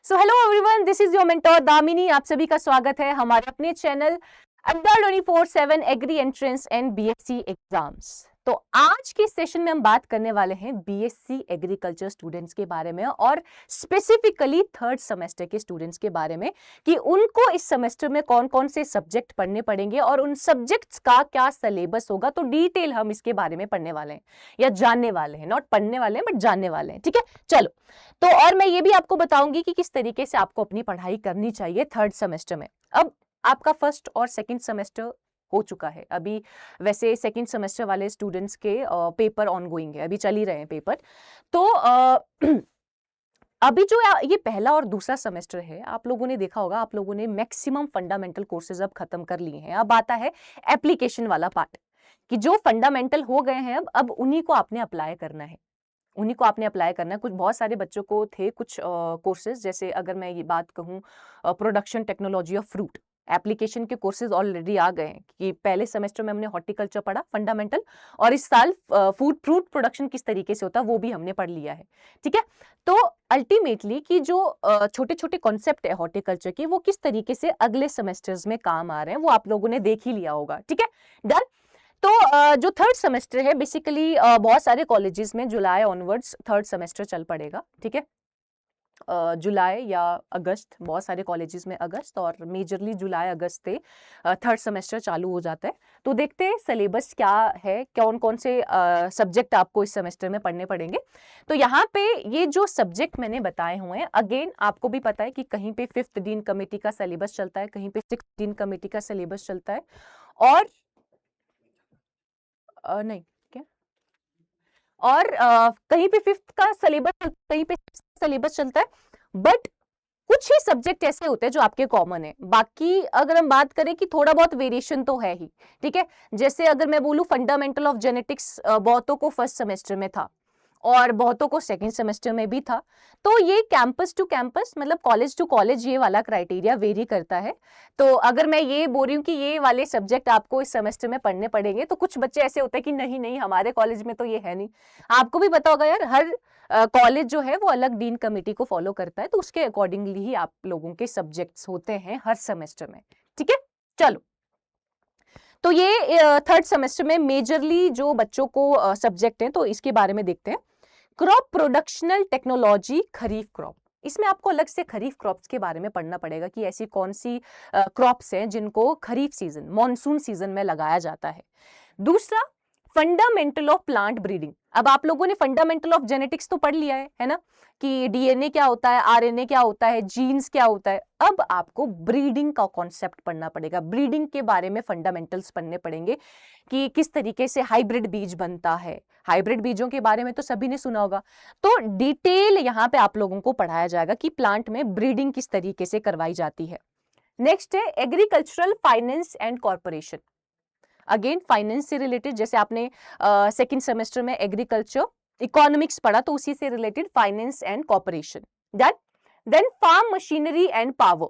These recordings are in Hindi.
So hello everyone, this is your mentor Damini. आप सभी का स्वागत है हमारे अपने channel under 24/7 agri entrance and BSc exams. तो आज के सेशन में हम बात करने वाले हैं बीएससी एग्रीकल्चर स्टूडेंट्स के बारे में और स्पेसिफिकली थर्ड सेमेस्टर के स्टूडेंट्स के बारे में कि उनको इस सेमेस्टर में कौन कौन से सब्जेक्ट पढ़ने पड़ेंगे और उन सब्जेक्ट्स का क्या सिलेबस होगा। तो डिटेल हम इसके बारे में पढ़ने वाले हैं या जानने वाले हैं, नॉट पढ़ने वाले हैं बट जानने वाले हैं। ठीक है, चलो। तो और मैं ये भी आपको बताऊंगी कि किस तरीके से आपको अपनी पढ़ाई करनी चाहिए थर्ड सेमेस्टर में। अब आपका फर्स्ट और सेकंड सेमेस्टर हो चुका है अभी। वैसे सेकंड सेमेस्टर वाले स्टूडेंट्स के पेपर ऑनगोइंग है, अभी चल ही रहे हैं पेपर। तो अभी जो ये पहला और दूसरा सेमेस्टर है, आप लोगों ने देखा होगा, आप लोगों ने मैक्सिमम फंडामेंटल कोर्सेज अब खत्म कर लिए हैं। अब आता है एप्लीकेशन वाला पार्ट कि जो फंडामेंटल हो गए हैं अब उन्हीं को आपने अप्लाई करना है, उन्हीं को आपने अप्लाई करना है। कुछ बहुत सारे बच्चों को थे कुछ कोर्सेज, जैसे अगर मैं ये बात कहूँ production technology of fruit, application के कोर्सेज ऑलरेडी आ गए हैं कि पहले सेमेस्टर में हमने हॉर्टिकल्चर पढ़ा फंडामेंटल, और इस साल फूड फ्रूट प्रोडक्शन किस तरीके से होता है वो भी हमने पढ़ लिया है। ठीक है, तो अल्टीमेटली कि जो छोटे छोटे कॉन्सेप्ट है हॉर्टिकल्चर के, वो किस तरीके से अगले सेमेस्टर्स में काम आ रहे हैं वो आप लोगों ने देख ही लिया होगा। ठीक है, डन। तो जो थर्ड सेमेस्टर है बेसिकली बहुत सारे कॉलेजेस में जुलाई ऑनवर्ड्स थर्ड सेमेस्टर चल पड़ेगा। ठीक है, जुलाई या अगस्त, बहुत सारे कॉलेजेस में अगस्त और मेजरली जुलाई अगस्त से थर्ड सेमेस्टर चालू हो जाता है। तो देखते हैं सिलेबस क्या है, कौन कौन से सब्जेक्ट आपको इस सेमेस्टर में पढ़ने पड़ेंगे। तो यहाँ पे ये जो सब्जेक्ट मैंने बताए हुए हैं, अगेन आपको भी पता है कि कहीं पे 5th डीन कमेटी का सिलेबस चलता है, कहीं पे 6th डीन कमेटी का सिलेबस चलता है, और नहीं क्या, और कहीं पे 5th का सिलेबस, कहीं पे 6th सिलेबस चलता है। बट कुछ ही सब्जेक्ट ऐसे होते हैं जो आपके कॉमन है। बाकी अगर हम बात करें कि थोड़ा बहुत वेरिएशन तो है ही। ठीक है, जैसे अगर मैं बोलूं फंडामेंटल ऑफ जेनेटिक्स बहुतों को फर्स्ट सेमेस्टर में था और बहुतों को सेकंड सेमेस्टर में भी था। तो ये कैंपस टू कैंपस, मतलब कॉलेज टू कॉलेज, ये वाला क्राइटेरिया वेरी करता है। तो अगर मैं ये बोल रही हूँ कि ये वाले सब्जेक्ट आपको इस सेमेस्टर में पढ़ने पड़ेंगे, तो कुछ बच्चे ऐसे होते हैं कि नहीं नहीं हमारे कॉलेज में तो ये है नहीं। आपको भी पता होगा यार, हर कॉलेज जो है वो अलग डीन कमेटी को फॉलो करता है, तो उसके अकॉर्डिंगली ही आप लोगों के सब्जेक्ट्स होते हैं हर सेमेस्टर में। ठीक है, चलो। तो ये थर्ड सेमेस्टर में मेजरली जो बच्चों को सब्जेक्ट हैं तो इसके बारे में देखते हैं। क्रॉप प्रोडक्शनल टेक्नोलॉजी खरीफ क्रॉप, इसमें आपको अलग से खरीफ क्रॉप्स के बारे में पढ़ना पड़ेगा कि ऐसी कौन सी क्रॉप्स हैं जिनको खरीफ सीजन, मॉनसून सीजन में लगाया जाता है। दूसरा, फंडामेंटल ऑफ प्लांट ब्रीडिंग। अब आप लोगों ने फंडामेंटल ऑफ जेनेटिक्स तो पढ़ लिया है ना, कि डीएनए क्या होता है, आरएनए क्या होता है, जीन्स क्या होता है। अब आपको ब्रीडिंग का कॉन्सेप्ट पढ़ना पड़ेगा, ब्रीडिंग के बारे में फंडामेंटल्स पढ़ने पड़ेंगे कि किस तरीके से हाइब्रिड बीज बनता है। हाइब्रिड बीजों के बारे में तो सभी ने सुना होगा। तो डिटेल यहाँ पे आप लोगों को पढ़ाया जाएगा कि प्लांट में ब्रीडिंग किस तरीके से करवाई जाती है। नेक्स्ट है agricultural finance and corporation. Again finance से रिलेटेड, जैसे आपने सेकंड सेमेस्टर में एग्रीकल्चर इकोनॉमिक्स पढ़ा, तो उसी से related finance and corporation. Then farm machinery and power.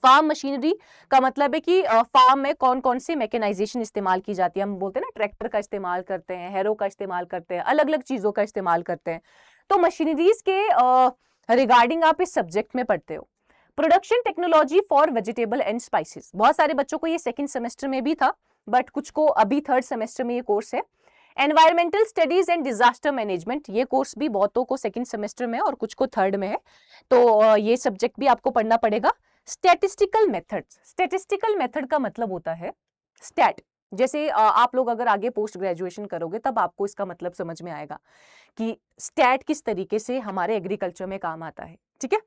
Farm machinery का मतलब है कि फार्म में कौन कौन सी मैकेनाइजेशन इस्तेमाल की जाती है। हम बोलते हैं ना, ट्रैक्टर का इस्तेमाल करते हैं, हैरो का इस्तेमाल करते हैं, अलग अलग चीजों का इस्तेमाल करते हैं। तो मशीनरीज के रिगार्डिंग आप इस सब्जेक्ट में पढ़ते हो। Production technology for vegetable and spices, बहुत सारे बच्चों को ये सेकंड सेमेस्टर में भी था बट कुछ को अभी थर्ड सेमेस्टर में ये कोर्स है। Environmental studies and disaster management, ये कोर्स भी बहुतों को सेकंड सेमेस्टर में और कुछ को थर्ड में है, तो ये सब्जेक्ट भी आपको पढ़ना पड़ेगा। स्टैटिस्टिकल मेथड्स, स्टैटिस्टिकल मेथड का मतलब होता है स्टैट। जैसे आप लोग अगर आगे पोस्ट ग्रेजुएशन करोगे तब आपको इसका मतलब समझ में आएगा कि स्टैट किस तरीके से हमारे एग्रीकल्चर में काम आता है। ठीक है,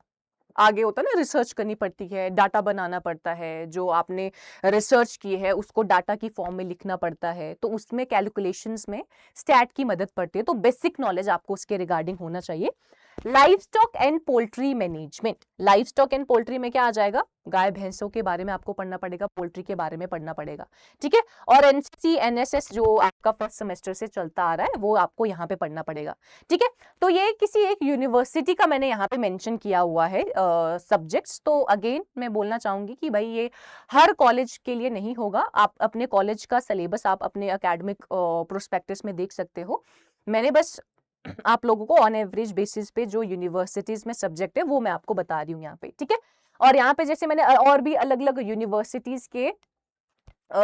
आगे होता है ना, रिसर्च करनी पड़ती है, डाटा बनाना पड़ता है, जो आपने रिसर्च की है उसको डाटा की फॉर्म में लिखना पड़ता है, तो उसमें कैलकुलेशंस में स्टैट की मदद पड़ती है। तो बेसिक नॉलेज आपको उसके रिगार्डिंग होना चाहिए। Live stock and poultry management, live stock and poultry में क्या आ जाएगा, गाय भैंसों के बारे में आपको पढ़ना पड़ेगा, पोल्ट्री के बारे में पढ़ना पड़ेगा। ठीक है, और एनसीसी एनएसएस जो आपका फर्स्ट सेमेस्टर से चलता आ रहा है वो आपको यहाँ पे पढ़ना पड़ेगा। ठीक है, तो ये किसी एक यूनिवर्सिटी का मैंने यहाँ पे मेंशन किया हुआ है सब्जेक्ट्स। तो अगेन मैं बोलना चाहूंगी कि भाई ये हर कॉलेज के लिए नहीं होगा, आप अपने कॉलेज का सिलेबस आप अपने एकेडमिक प्रोस्पेक्टस में देख सकते हो। मैंने बस आप लोगों को ऑन एवरेज बेसिस पे जो यूनिवर्सिटीज में सब्जेक्ट है वो मैं आपको बता रही हूँ यहाँ पे, ठीक है। और यहाँ पे जैसे मैंने और भी अलग अलग यूनिवर्सिटीज के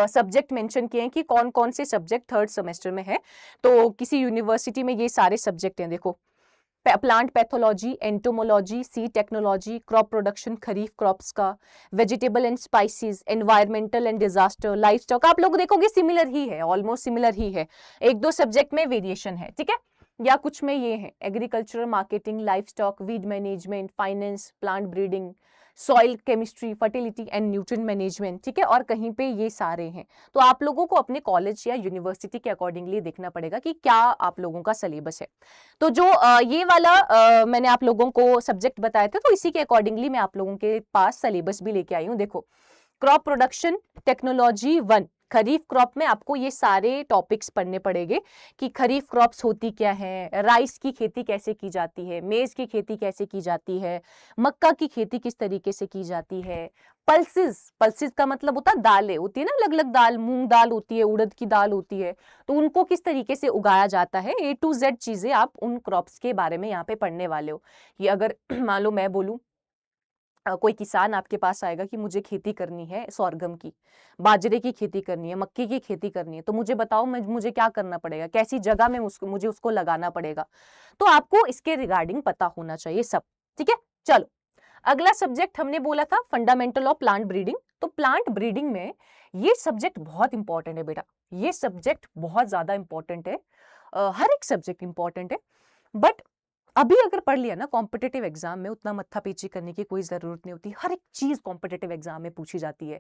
सब्जेक्ट मेंशन किए हैं कि कौन कौन से सब्जेक्ट थर्ड सेमेस्टर में है। तो किसी यूनिवर्सिटी में ये सारे सब्जेक्ट हैं, देखो, plant pathology, entomology, seed technology, crop production, kharif crops का, vegetable and spices, environmental and disaster, life stock. आप लोग देखोगे सिमिलर ही है, ऑलमोस्ट सिमिलर ही है, एक दो सब्जेक्ट में वेरिएशन है, ठीक है। या कुछ में ये है agriculture, marketing, life stock, weed management, finance, plant breeding, soil chemistry, fertility and nutrient management, ठीक है। और कहीं पे ये सारे हैं। तो आप लोगों को अपने कॉलेज या यूनिवर्सिटी के अकॉर्डिंगली देखना पड़ेगा कि क्या आप लोगों का सिलेबस है। तो जो ये वाला मैंने आप लोगों को सब्जेक्ट बताए थे, तो इसी के अकॉर्डिंगली मैं आप लोगों के पास सिलेबस भी लेके आई हूँ। देखो, क्रॉप प्रोडक्शन टेक्नोलॉजी 1, खरीफ क्रॉप में आपको ये सारे टॉपिक्स पढ़ने पड़ेंगे कि खरीफ क्रॉप्स होती क्या है, राइस की खेती कैसे की जाती है, मेज की खेती कैसे की जाती है, मक्का की खेती किस तरीके से की जाती है, पल्सेस, पल्सेस का मतलब होता है दालें होती है ना, अलग अलग दाल, मूंग दाल होती है, उड़द की दाल होती है, तो उनको किस तरीके से उगाया जाता है, A to Z चीजें आप उन क्रॉप्स के बारे में यहाँ पे पढ़ने वाले हो। कि अगर मान लो मैं बोलूं, कोई किसान आपके पास आएगा कि मुझे खेती करनी है सोरगम की, बाजरे की खेती करनी है, मक्की की खेती करनी है, तो मुझे बताओ मुझे क्या करना पड़ेगा, कैसी जगह में मुझे उसको लगाना पड़ेगा। तो आपको इसके रिगार्डिंग पता होना चाहिए सब, ठीक है। चलो, अगला सब्जेक्ट हमने बोला था फंडामेंटल ऑफ प्लांट ब्रीडिंग। तो प्लांट ब्रीडिंग में ये सब्जेक्ट बहुत इंपॉर्टेंट है बेटा, ये सब्जेक्ट बहुत ज्यादा इंपॉर्टेंट है। हर एक सब्जेक्ट इंपॉर्टेंट है, बट अभी अगर पढ़ लिया ना कॉम्पिटेटिव एग्जाम में, उतना मत्था पीछी करने की कोई जरूरत नहीं होती। हर एक चीज कॉम्पिटेटिव एग्जाम में पूछी जाती है।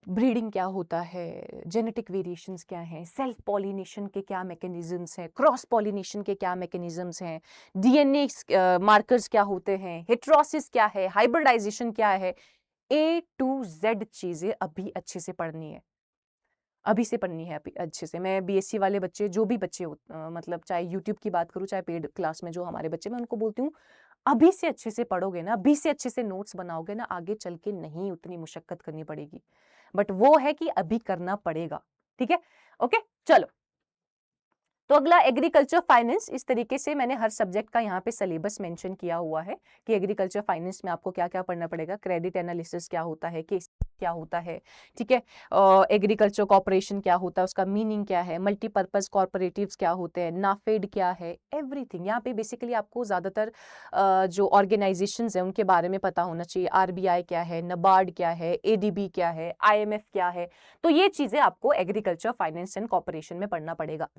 ब्रीडिंग क्या होता है, जेनेटिक वेरिएशंस क्या हैं, सेल्फ पॉलिनेशन के क्या मैकेनिज्म्स हैं, क्रॉस पॉलिनेशन के क्या मैकेनिज्म्स हैं, डीएनए मार्कर्स क्या होते हैं, हेटेरोसिस क्या है, हाइब्रिडाइजेशन क्या है, A to Z चीजें अभी अच्छे से पढ़नी है, अभी से पढ़नी है अभी अच्छे से। मैं बीएससी वाले बच्चे, जो भी बच्चे मतलब चाहे यूट्यूब की बात करूँ चाहे पेड क्लास में जो हमारे बच्चे, मैं उनको बोलती हूँ अभी से अच्छे से पढ़ोगे ना, अभी से अच्छे से नोट्स बनाओगे ना, आगे चल के नहीं उतनी मुशक्कत करनी पड़ेगी। बट वो है कि अभी करना पड़ेगा, ठीक है। ओके, चलो। तो अगला एग्रीकल्चर फाइनेंस। इस तरीके से मैंने हर सब्जेक्ट का यहाँ पे सिलेबस मेंशन किया हुआ है कि एग्रीकल्चर फाइनेंस में आपको क्या क्या पढ़ना पड़ेगा, क्रेडिट एनालिसिस क्या होता है, केस क्या होता है, ठीक है, एग्रीकल्चर कॉर्पोरेशन क्या होता है, उसका मीनिंग क्या है, मल्टीपर्पज कॉर्पोरेटिव्स क्या होते हैं, नाफेड क्या है, एवरीथिंग। यहाँ पे बेसिकली आपको ज्यादातर जो ऑर्गेनाइजेशंस हैं उनके बारे में पता होना चाहिए। आरबीआई क्या है, नबार्ड क्या है, एडीबी क्या है, आईएमएफ क्या है। तो ये चीजें आपको एग्रीकल्चर फाइनेंस एंड कॉर्पोरेशन में पढ़ना पड़ेगा।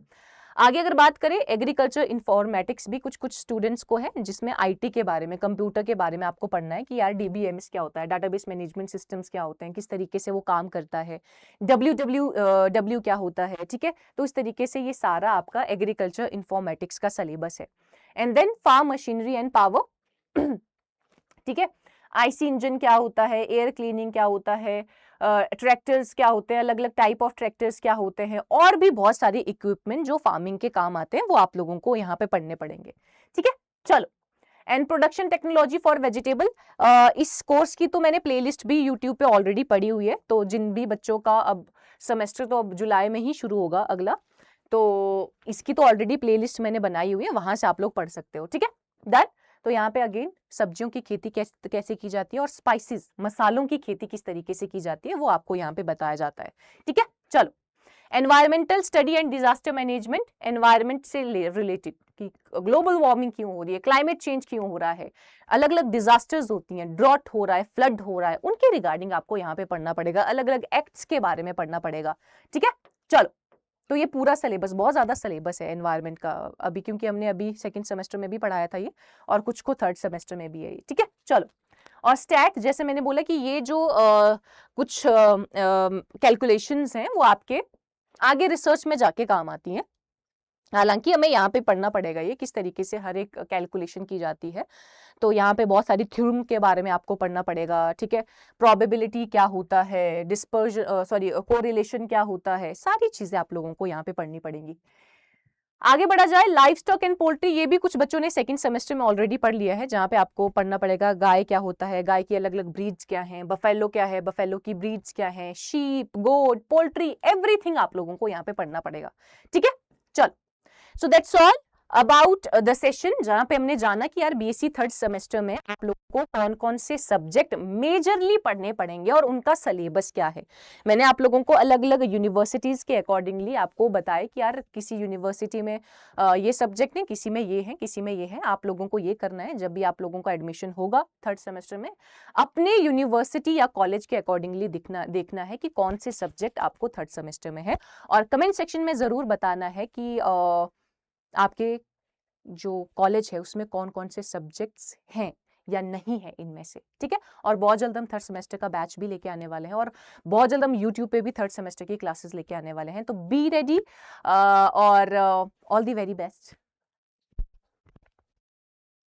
आगे अगर बात करें एग्रीकल्चर इंफॉर्मेटिक्स भी कुछ कुछ स्टूडेंट्स को है, जिसमें आईटी के बारे में, कंप्यूटर के बारे में आपको पढ़ना है कि यार डीबीएमएस क्या होता है, डाटाबेस मैनेजमेंट सिस्टम्स क्या होते हैं, किस तरीके से वो काम करता है, डब्ल्यू क्या होता है, ठीक है। तो इस तरीके से ये सारा आपका एग्रीकल्चर इंफॉर्मेटिक्स का सिलेबस है। And then farm machinery and power, ठीक है, आईसी इंजन क्या होता है, एयर क्लीनिंग क्या होता है, ट्रैक्टर्स क्या होते हैं, अलग अलग टाइप ऑफ ट्रैक्टर्स क्या होते हैं, और भी बहुत सारे इक्विपमेंट जो फार्मिंग के काम आते हैं वो आप लोगों को यहाँ पे पढ़ने पड़ेंगे, ठीक है। चलो, and production technology for vegetable. इस कोर्स की तो मैंने प्लेलिस्ट भी यूट्यूब पे ऑलरेडी पढ़ी हुई है। तो जिन भी बच्चों का अब सेमेस्टर तो अब जुलाई में ही शुरू होगा अगला, तो इसकी तो ऑलरेडी प्लेलिस्ट मैंने बनाई हुई है, वहां से आप लोग पढ़ सकते हो, ठीक है, डन। तो यहाँ पे अगेन सब्जियों की खेती कैसे की जाती है और स्पाइसेस, मसालों की खेती किस तरीके से की जाती है वो आपको यहाँ पे बताया जाता है, ठीक है। चलो, environmental study and disaster management. Environment से रिलेटेड कि ग्लोबल वार्मिंग क्यों हो रही है, क्लाइमेट चेंज क्यों हो रहा है, अलग अलग डिजास्टर्स होती हैं, ड्रॉट हो रहा है, फ्लड हो रहा है, उनके रिगार्डिंग आपको यहाँ पे पढ़ना पड़ेगा, अलग अलग एक्ट्स के बारे में पढ़ना पड़ेगा, ठीक है। चलो, तो ये पूरा सिलेबस, बहुत ज्यादा सिलेबस है एनवायरनमेंट का अभी, क्योंकि हमने अभी सेकंड सेमेस्टर में भी पढ़ाया था ये, और कुछ को थर्ड सेमेस्टर में भी है ये, ठीक है। चलो, और स्टैट, जैसे मैंने बोला कि ये जो कुछ कैलकुलेशंस हैं वो आपके आगे रिसर्च में जाके काम आती हैं। हालांकि हमें यहाँ पे पढ़ना पड़ेगा ये किस तरीके से हर एक कैलकुलेशन की जाती है। तो यहाँ पे बहुत सारी थ्योरम के बारे में आपको पढ़ना पड़ेगा, ठीक है, प्रोबेबिलिटी क्या होता है, डिस्पर्जन कोरिलेशन क्या होता है, सारी चीजें आप लोगों को यहाँ पे पढ़नी पड़ेंगी। आगे बढ़ा जाए, लाइफ स्टॉक एंड पोल्ट्री। ये भी कुछ बच्चों ने सेकंड सेमेस्टर में ऑलरेडी पढ़ लिया है, जहाँ पे आपको पढ़ना पड़ेगा गाय क्या होता है, गाय की अलग अलग ब्रीड्स क्या हैं, बफेलो क्या है, बफेलो की ब्रीड्स क्या हैं, शीप, गोट, पोल्ट्री, एवरीथिंग आप लोगों को यहाँ पे पढ़ना पड़ेगा, ठीक है। चलो, so that's all. About the session, जहां पे हमने जाना कि यार बीएससी थर्ड सेमेस्टर में आप लोगों को कौन कौन से सब्जेक्ट मेजरली पढ़ने पड़ेंगे और उनका सिलेबस क्या है। मैंने आप लोगों को अलग अलग यूनिवर्सिटीज के अकॉर्डिंगली आपको बताया कि यार किसी यूनिवर्सिटी में ये सब्जेक्ट है, किसी में ये है, किसी में ये है। आप लोगों को ये करना है जब भी आप लोगों का एडमिशन होगा थर्ड सेमेस्टर में, अपने यूनिवर्सिटी या कॉलेज के अकॉर्डिंगली देखना है कि कौन से सब्जेक्ट आपको थर्ड सेमेस्टर में है। और कमेंट सेक्शन में जरूर बताना है कि आपके जो कॉलेज है उसमें कौन कौन से सब्जेक्ट्स हैं या नहीं है इनमें से, ठीक है। और बहुत जल्द हम थर्ड सेमेस्टर का बैच भी लेके आने वाले हैं, और बहुत जल्द हम यूट्यूब पे भी थर्ड सेमेस्टर की क्लासेस लेके आने वाले हैं। तो बी रेडी और ऑल दी वेरी बेस्ट।